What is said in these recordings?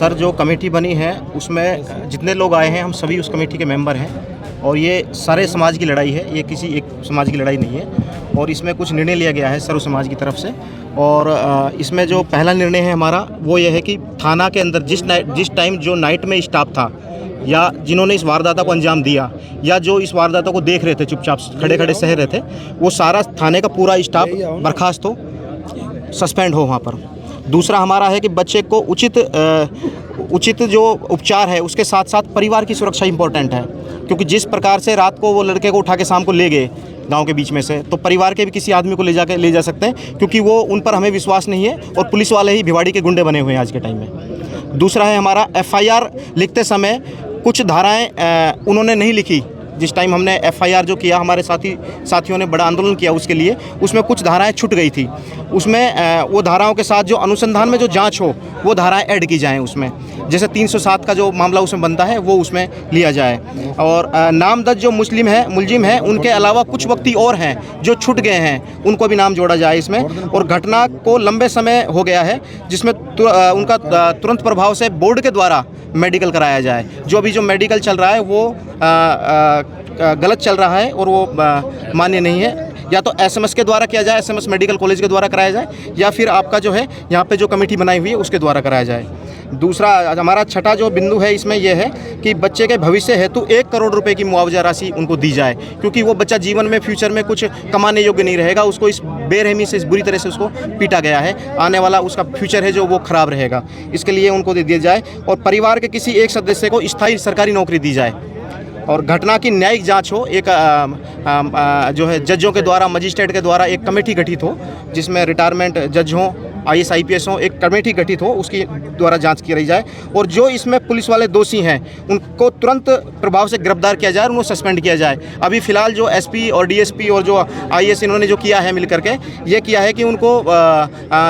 Sir, जो committee बनी है उसमें जितने लोग आए हैं हम सभी उस कमेटी के मेंबर हैं और ये सारे समाज की लड़ाई है, ये किसी एक समाज की लड़ाई नहीं है। और इसमें कुछ निर्णय लिया गया है सर्व समाज की तरफ से। और इसमें जो पहला निर्णय है हमारा वो ये है कि थाना के अंदर जिस टाइम जो नाइट में स्टाफ था या जिन्होंने इस वारदात को अंजाम दिया या जो इस वारदात को देख रहे थे, चुपचाप खड़े खड़े सह रहे थे, वो सारा थाने का पूरा स्टाफ बर्खास्त हो, सस्पेंड हो वहाँ पर। दूसरा हमारा है कि बच्चे को उचित जो उपचार है उसके साथ साथ परिवार की सुरक्षा इम्पोर्टेंट है, क्योंकि जिस प्रकार से रात को वो लड़के को उठा के शाम को ले गए गांव के बीच में से, तो परिवार के भी किसी आदमी को ले जा सकते हैं, क्योंकि वो उन पर हमें विश्वास नहीं है और पुलिस वाले ही भिवाड़ी के गुंडे बने हुए हैं आज के टाइम में। दूसरा है हमारा FIR लिखते समय कुछ धाराएं उन्होंने नहीं लिखी। जिस टाइम हमने FIR जो किया, हमारे साथियों ने बड़ा आंदोलन किया उसके लिए, उसमें कुछ धाराएं छूट गई थी। उसमें वो धाराओं के साथ जो अनुसंधान में जो जांच हो वो धाराएं ऐड की जाएं उसमें, जैसे 307 का जो मामला उसमें बनता है वो उसमें लिया जाए। और नामजद जो मुलजिम हैं उनके अलावा कुछ व्यक्ति और हैं जो छूट गए हैं, उनको भी नाम जोड़ा जाए इसमें। और घटना को लंबे समय हो गया है जिसमें उनका तुरंत प्रभाव से बोर्ड के द्वारा मेडिकल कराया जाए। जो मेडिकल चल रहा है वो गलत चल रहा है और वो मान्य नहीं है। या तो SMS के द्वारा किया जाए, SMS मेडिकल कॉलेज के द्वारा कराया जाए, या फिर आपका जो है यहाँ पे जो कमेटी बनाई हुई है उसके द्वारा कराया जाए। दूसरा हमारा छठा जो बिंदु है इसमें यह है कि बच्चे के भविष्य हेतु 1 करोड़ रुपए की मुआवजा राशि उनको दी जाए, क्योंकि वो बच्चा जीवन में फ्यूचर में कुछ कमाने योग्य नहीं रहेगा। उसको इस बेरहमी से, इस बुरी तरह से उसको पीटा गया है, आने वाला उसका फ्यूचर है जो वो खराब रहेगा, इसके लिए उनको दे दिया जाए। और परिवार के किसी एक सदस्य को स्थायी सरकारी नौकरी दी जाए और घटना की न्यायिक जांच हो। एक जो है जजों के द्वारा, मजिस्ट्रेट के द्वारा एक कमेटी गठित हो जिसमें रिटायरमेंट जज हों, IAS IPS हो, एक कमेटी गठित हो, उसकी द्वारा जांच की जाए। और जो इसमें पुलिस वाले दोषी हैं उनको तुरंत प्रभाव से गिरफ्तार किया जाए और उनको सस्पेंड किया जाए। अभी फ़िलहाल जो SP और DSP और जो IAS इन्होंने जो किया है मिल करके, ये किया है कि उनको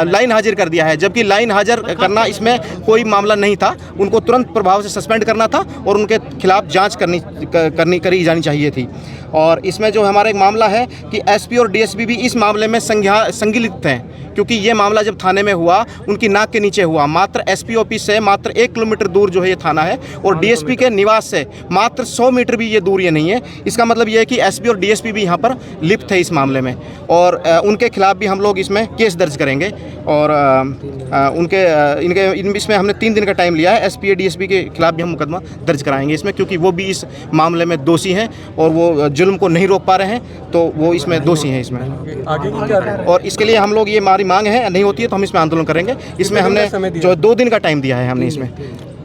लाइन हाजिर कर दिया है, जबकि लाइन हाजिर करना इसमें कोई मामला नहीं था। उनको तुरंत प्रभाव से सस्पेंड करना था और उनके खिलाफ जाँच करी जानी चाहिए थी। और इसमें जो हमारा एक मामला है कि SP और DSP भी इस मामले में संलिप्त हैं, क्योंकि ये मामला जब थाने में हुआ उनकी नाक के नीचे हुआ। मात्र SP ऑफिस से मात्र 1 किलोमीटर दूर जो है ये थाना है और DSP के निवास से मात्र 100 मीटर भी ये दूर ये नहीं है। इसका मतलब ये है कि SP और DSP भी यहाँ पर लिप्त है इस मामले में, और उनके खिलाफ भी हम लोग इसमें केस दर्ज करेंगे। और इसमें हमने 3 दिन का टाइम लिया है। SP DSP के खिलाफ भी हम मुकदमा दर्ज कराएंगे इसमें, क्योंकि वो भी इस मामले में दोषी हैं और वो जुल्म को नहीं रोक पा रहे हैं, तो वो इसमें दोषी हैं इसमें। और इसके लिए हम लोग, ये हमारी मांग है, नहीं होती है तो हम इसमें आंदोलन करेंगे। इसमें हमने जो 2 दिन का टाइम दिया है, हमने इसमें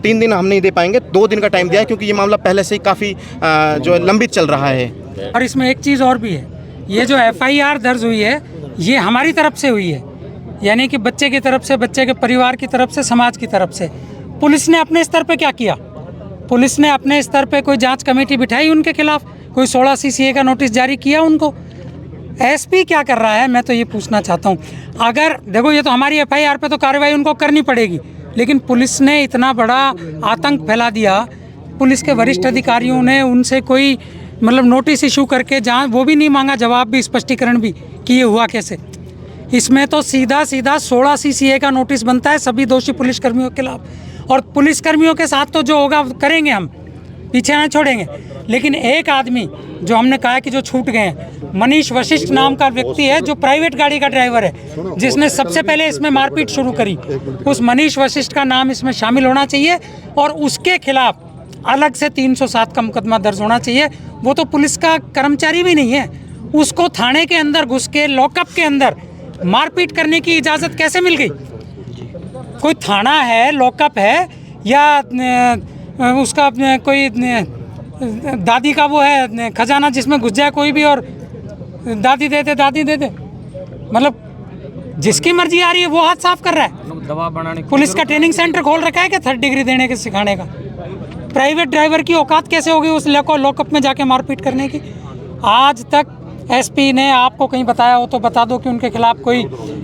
3 दिन हम नहीं दे पाएंगे, 2 दिन का टाइम दिया है, क्योंकि ये मामला पहले से ही काफ़ी जो लंबित चल रहा है। और इसमें एक चीज़ और भी है, ये जो FIR दर्ज हुई है ये हमारी तरफ से हुई है, यानी कि बच्चे की तरफ से, बच्चे के परिवार की तरफ से, समाज की तरफ से। पुलिस ने अपने स्तर पे क्या किया? पुलिस ने अपने स्तर पे कोई जांच कमेटी बिठाई उनके खिलाफ, कोई 16 CCA का नोटिस जारी किया उनको। SP क्या कर रहा है, मैं तो ये पूछना चाहता हूँ। अगर देखो, ये तो हमारी FIR पे तो कार्रवाई उनको करनी पड़ेगी, लेकिन पुलिस ने इतना बड़ा आतंक फैला दिया, पुलिस के वरिष्ठ अधिकारियों ने उनसे कोई मतलब नोटिस इशू करके जहाँ वो भी नहीं मांगा, जवाब भी, स्पष्टीकरण भी कि ये हुआ कैसे। इसमें तो सीधा 16 CCA का नोटिस बनता है सभी दोषी पुलिसकर्मियों के खिलाफ, और पुलिसकर्मियों के साथ तो जो होगा करेंगे, हम पीछे नहीं छोड़ेंगे। लेकिन एक आदमी जो हमने कहा कि जो छूट गए हैं, मनीष वशिष्ठ नाम का व्यक्ति है जो प्राइवेट गाड़ी का ड्राइवर है, जिसने सबसे पहले इसमें मारपीट शुरू करी, उस मनीष वशिष्ठ का नाम इसमें शामिल होना चाहिए और उसके खिलाफ अलग से 307 का मुकदमा दर्ज होना चाहिए। वो तो पुलिस का कर्मचारी भी नहीं है, उसको थाने के अंदर घुस के, लॉकअप के अंदर मारपीट करने की इजाज़त कैसे मिल गई? कोई थाना है, लॉकअप है, या उसका कोई दादी का वो है खजाना जिसमें घुस जाए कोई भी और दादी दे दे, मतलब जिसकी मर्जी आ रही है वो हाथ साफ कर रहा है। दवा बनाने पुलिस का ट्रेनिंग सेंटर खोल रखा है क्या 3rd डिग्री देने के, सिखाने का? प्राइवेट ड्राइवर की औकात कैसे होगी उस लॉकअप में जाके मारपीट करने की? आज तक SP ने आपको कहीं बताया हो तो बता दो कि उनके खिलाफ कोई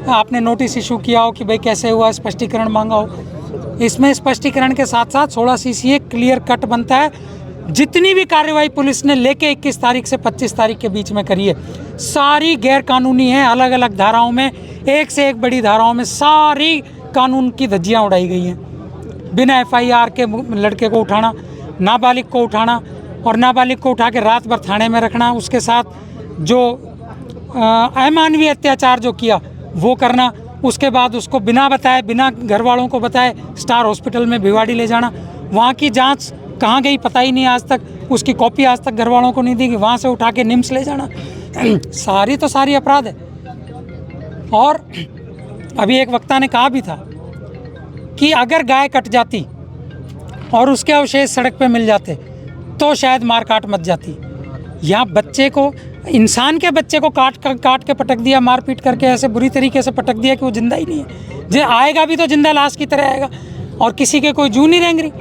आपने नोटिस इशू किया हो कि भाई कैसे हुआ, स्पष्टीकरण मांगा हो। इसमें स्पष्टीकरण के साथ साथ 16 CCA क्लियर कट बनता है। जितनी भी कार्रवाई पुलिस ने लेके 21 तारीख से 25 तारीख के बीच में करी है, सारी गैर कानूनी है। अलग अलग धाराओं में, एक से एक बड़ी धाराओं में सारी कानून की धज्जियाँ उड़ाई गई हैं। बिना FIR के लड़के को उठाना, नाबालिग को उठाना और नाबालिग को उठा के रात भर थाने में रखना, उसके साथ जो अमानवीय अत्याचार जो किया वो करना, उसके बाद उसको बिना बताए, बिना घर वालों को बताए स्टार हॉस्पिटल में भिवाड़ी ले जाना, वहाँ की जांच कहाँ गई पता ही नहीं आज तक, उसकी कॉपी आज तक घर वालों को नहीं दी, वहाँ से उठा के निम्स ले जाना, सारी अपराध है। और अभी एक वक्ता ने कहा भी था कि अगर गाय कट जाती और उसके अवशेष सड़क पे मिल जाते तो शायद मार काट मच जाती। यहाँ बच्चे को, इंसान के बच्चे को काट के पटक दिया, मारपीट करके ऐसे बुरी तरीके से पटक दिया कि वो जिंदा ही नहीं है। जो आएगा भी तो जिंदा लाश की तरह आएगा और किसी के कोई जू नहीं रेंग रही।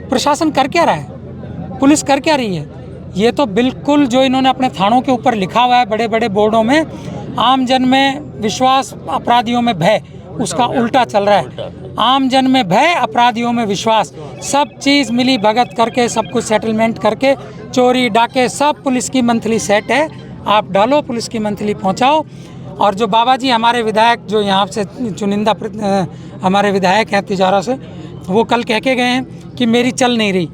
प्रशासन कर क्या रहा है, पुलिस कर क्या रही है? ये तो बिल्कुल जो इन्होंने अपने थानों के ऊपर लिखा हुआ है बड़े बड़े बोर्डों में, आम जन में विश्वास अपराधियों में भय, उसका उल्टा चल रहा है। आम जन में भय, अपराधियों में विश्वास। सब चीज़ मिली भगत करके, सब कुछ सेटलमेंट करके, चोरी डाके सब पुलिस की मंथली सेट है। आप डालो, पुलिस की मंथली पहुंचाओ। और जो बाबा जी हमारे विधायक, जो यहाँ से चुनिंदा हमारे विधायक हैं तिजारा से, वो कल कह के गए हैं कि मेरी चल नहीं रही।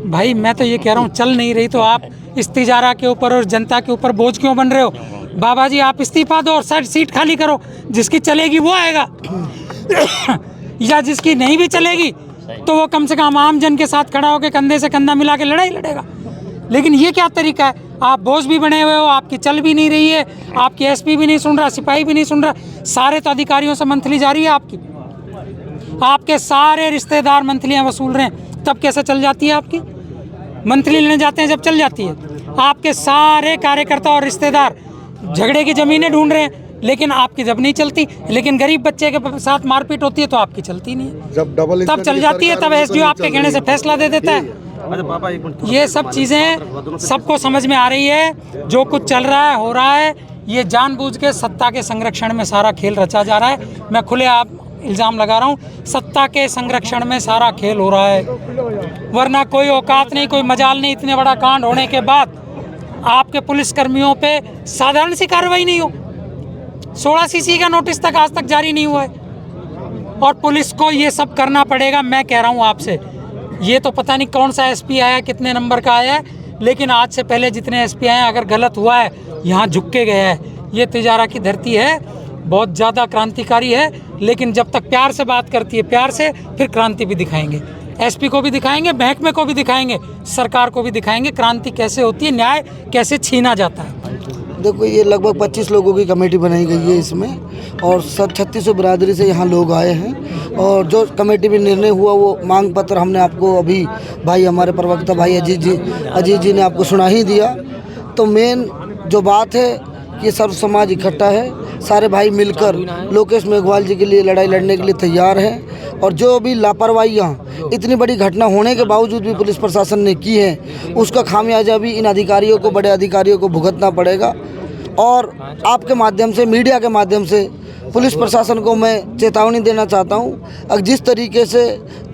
भाई मैं तो ये कह रहा हूँ, चल नहीं रही तो आप इस तिजारा के ऊपर और जनता के ऊपर बोझ क्यों बन रहे हो? बाबा जी आप इस्तीफा दो और सीट खाली करो, जिसकी चलेगी वो आएगा या जिसकी नहीं भी चलेगी तो वो कम से कम आम जन के साथ खड़ा होकर कंधे से कंधा मिला के लड़ाई लड़ेगा। लेकिन ये क्या तरीका है? आप बोझ भी बने हुए हो, आपकी चल भी नहीं रही है, आपकी SP भी नहीं सुन रहा, सिपाही भी नहीं सुन रहा, सारे तो अधिकारियों से मंथली जारी है आपकी, आपके सारे रिश्तेदार मंथलियाँ वसूल रहे हैं, तब कैसे चल जाती है आपकी? मंथली लेने जाते हैं जब चल जाती है। आपके सारे कार्यकर्ता और रिश्तेदार झगड़े की ज़मीनें ढूंढ रहे हैं, लेकिन आपकी जब नहीं चलती। लेकिन गरीब बच्चे के साथ मारपीट होती है तो आपकी चलती नहीं है, जब डबल तब चल जाती है, तब SDO आपके कहने से फैसला दे देता है। ये सब चीज़ें सबको समझ में आ रही है। जो कुछ चल रहा है, हो रहा है, ये जानबूझ के सत्ता के संरक्षण में सारा खेल रचा जा रहा है। मैं खुले आप इल्ज़ाम लगा रहा हूँ, सत्ता के संरक्षण में सारा खेल हो रहा है, वरना कोई औकात नहीं, कोई मजाल नहीं। इतने बड़ा कांड होने के बाद आपके पुलिसकर्मियों पे साधारण सी कार्रवाई नहीं हो, 16 CC का नोटिस तक आज तक जारी नहीं हुआ है और पुलिस को ये सब करना पड़ेगा। मैं कह रहा हूँ आपसे, ये तो पता नहीं कौन सा SP आया, कितने नंबर का आया है, लेकिन आज से पहले जितने SP आए हैं, अगर गलत हुआ है यहाँ झुक के गया है। ये तिजारा की धरती है, बहुत ज़्यादा क्रांतिकारी है, लेकिन जब तक प्यार से बात करती है, प्यार से, फिर क्रांति भी दिखाएंगे। SP को भी दिखाएंगे, महकमे को भी दिखाएंगे, सरकार को भी दिखाएंगे क्रांति कैसे होती है, न्याय कैसे छीना जाता है। देखो, ये लगभग 25 लोगों की कमेटी बनाई गई है इसमें, और 3600 बिरादरी से यहाँ लोग आए हैं। और जो कमेटी में निर्णय हुआ वो मांग पत्र हमने आपको अभी भाई हमारे प्रवक्ता भाई अजीत जी ने आपको सुना ही दिया। तो मेन जो बात है कि सर्व समाज इकट्ठा है, सारे भाई मिलकर लोकेश मेघवाल जी के लिए लड़ाई लड़ने के लिए तैयार हैं। और जो भी लापरवाहियाँ इतनी बड़ी घटना होने के बावजूद भी पुलिस प्रशासन ने की है, उसका खामियाजा भी इन अधिकारियों को, बड़े अधिकारियों को भुगतना पड़ेगा। और आपके माध्यम से, मीडिया के माध्यम से पुलिस प्रशासन को मैं चेतावनी देना चाहता हूँ, अब जिस तरीके से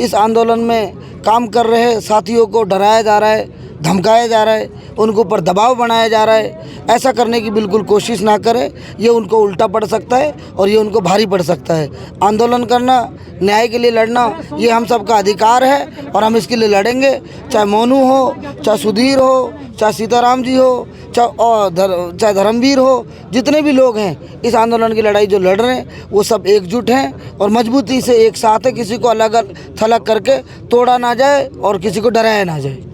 इस आंदोलन में काम कर रहे साथियों को डराया जा रहा है, धमकाया जा रहा है, उनके ऊपर दबाव बनाया जा रहा है, ऐसा करने की बिल्कुल कोशिश ना करें। ये उनको उल्टा पड़ सकता है और ये उनको भारी पड़ सकता है। आंदोलन करना, न्याय के लिए लड़ना, ये हम सबका अधिकार है और हम इसके लिए लड़ेंगे। चाहे मोनू हो, चाहे सुधीर हो, चाहे सीताराम जी हो, चाहे धर्मवीर हो, जितने भी लोग हैं इस आंदोलन की लड़ाई जो लड़ रहे हैं, वो सब एकजुट हैं और मजबूती से एक साथ है। किसी को अलग थलग करके तोड़ा ना जाए और किसी को डराया ना जाए।